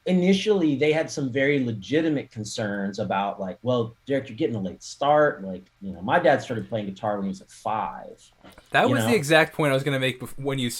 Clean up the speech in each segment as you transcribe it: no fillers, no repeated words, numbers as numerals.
initially they had some very legitimate concerns about like, well, Derek, you're getting a late start. Like, my dad started playing guitar when he was like 5, That you was the know? exact point I was going to make when you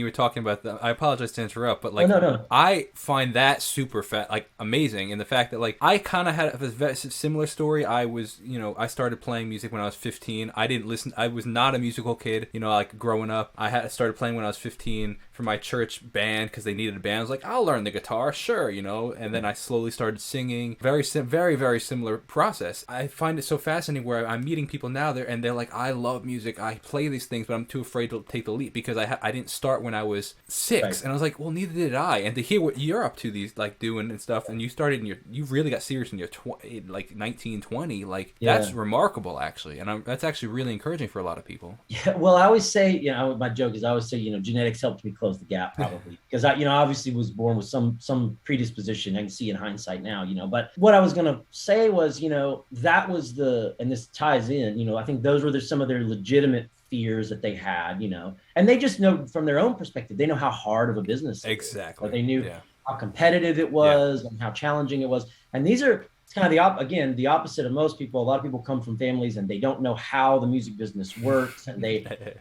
were talking about the. I apologize to interrupt, but Oh, like no, no. I find that super like amazing, and the fact that like I kind of had a similar story. I was I started playing music when I was 15. I didn't listen. I was not a musical kid. Like growing up, I had started playing when I was 15 for my church band because they needed a band. I was like, I'll learn the guitar, sure, and then I slowly started singing. Very very similar process. I find it so fascinating where I'm meeting people now there and they're like, I love music, I play these things, but I'm too afraid to take the leap because I didn't start when I was 6, Right. and I was like, well, neither did I. And to hear what you're up to these like doing and stuff, and you really got serious in your like 19, 20, like Yeah. that's remarkable actually, and that's actually really encouraging for a lot of people. Yeah, well, I always say, my joke is I always say, genetics helped me close the gap probably because I, obviously was born with some predisposition. I can see in hindsight now, But what I was gonna say was, that was and this ties in, I think those were some of their legitimate fears that they had, and they just know from their own perspective, they know how hard of a business it is. Like Exactly. they knew Yeah. how competitive it Yeah. was and how challenging it was. And these are it's kind of again the opposite of most people. A lot of people come from families and they don't know how the music business works, and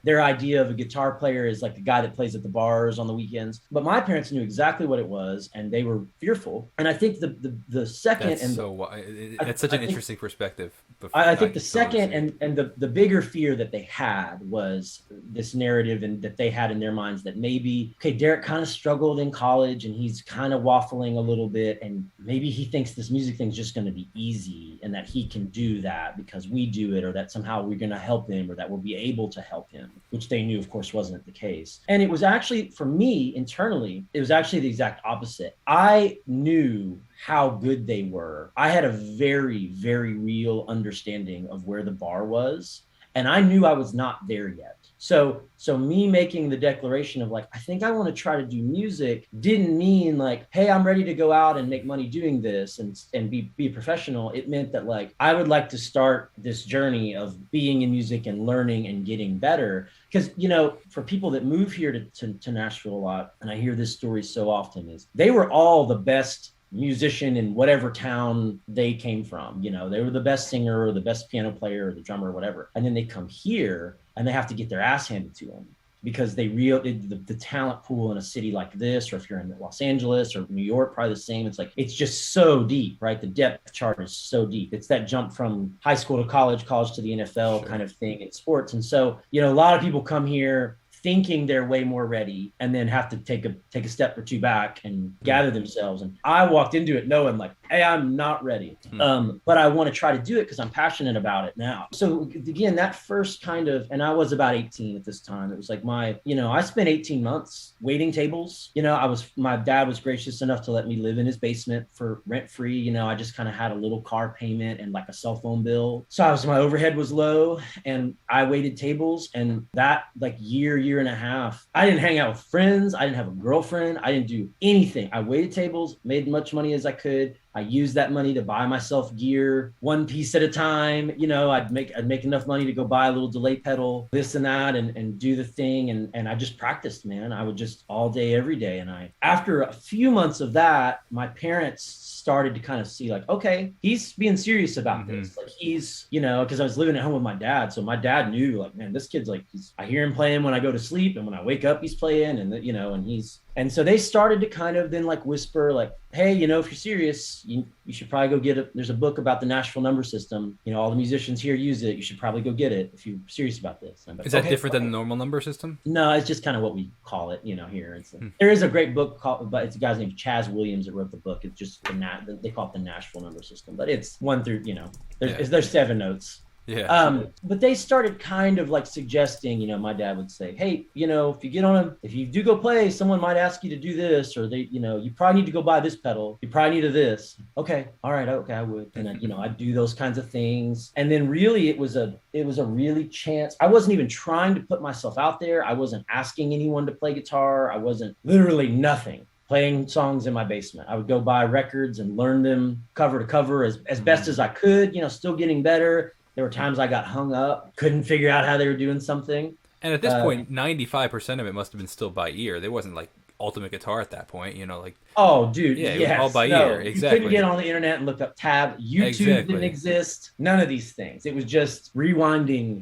their idea of a guitar player is like the guy that plays at the bars on the weekends. But my parents knew exactly what it was, and they were fearful. And I think the second That's and so. I, It's such I an think interesting perspective. But I I think the can totally second see it. and the bigger fear that they had was this narrative and that they had in their minds that maybe, okay, Derek kind of struggled in college and he's kind of waffling a little bit, and maybe he thinks this music thing's just going to be easy and that he can do that because we do it, or that somehow we're going to help him, or that we'll be able to help him, which they knew, of course, wasn't the case. And it was actually, for me internally, it was actually the exact opposite. I knew how good they were. I had a very, very real understanding of where the bar was, and I knew I was not there yet. So me making the declaration of like, I think I want to try to do music didn't mean like, hey, I'm ready to go out and make money doing this and be a professional. It meant that like I would like to start this journey of being in music and learning and getting better. Because for people that move here to Nashville a lot, and I hear this story so often, is they were all the best musician in whatever town they came from. They were the best singer or the best piano player or the drummer or whatever. And then they come here and they have to get their ass handed to them because the talent pool in a city like this, or if you're in Los Angeles or New York, probably the same. It's like, it's just so deep, right? The depth chart is so deep. It's that jump from high school to college to the NFL kind of thing in sports. And so, a lot of people come here thinking they're way more ready and then have to take a step or two back and gather themselves. And I walked into it knowing like, hey, I'm not ready. But I want to try to do it because I'm passionate about it now. So again, that first kind of, and I was about 18 at this time. It was like I spent 18 months waiting tables. My dad was gracious enough to let me live in his basement for rent free. I just kind of had a little car payment and like a cell phone bill. So my overhead was low and I waited tables, and that like year and a half, I didn't hang out with friends. I didn't have a girlfriend. I didn't do anything. I waited tables, made as much money as I could. I used that money to buy myself gear, one piece at a time. I'd make enough money to go buy a little delay pedal, this and that, and do the thing. And I just practiced, man. I would just all day, every day. And after a few months of that, my parents started to kind of see like, okay, he's being serious about this. Like he's, because I was living at home with my dad. So my dad knew like, man, this kid's like, I hear him playing when I go to sleep, and when I wake up, he's playing, and so they started to kind of then like whisper like, hey, if you're serious, you should probably go get it. There's a book about the Nashville number system. All the musicians here use it. You should probably go get it if you're serious about this. Like, Is that okay, different than the normal number system? no, it's just kind of what we call it, here. There is a great book but it's a guy's named Chaz Williams that wrote the book. It's just they call it the Nashville number system, but it's 1 through, there's 7 notes. Yeah. But they started kind of like suggesting, my dad would say, hey, if you do go play, someone might ask you to do this, or you probably need to go buy this pedal. You probably need this. Okay. All right. Okay. I would. And I'd do those kinds of things. And then really it was a really chance. I wasn't even trying to put myself out there. I wasn't asking anyone to play guitar. I wasn't literally nothing. Playing songs in my basement. I would go buy records and learn them cover to cover as best as I could, still getting better. There were times I got hung up, couldn't figure out how they were doing something. And at this point, 95% of it must have been still by ear. There wasn't like ultimate guitar at that point, you know, like Oh, dude, yeah, it was all yes. by ear. No, you couldn't get Exactly. on the internet and look up tab. YouTube didn't Exactly. exist. None of these things. It was just rewinding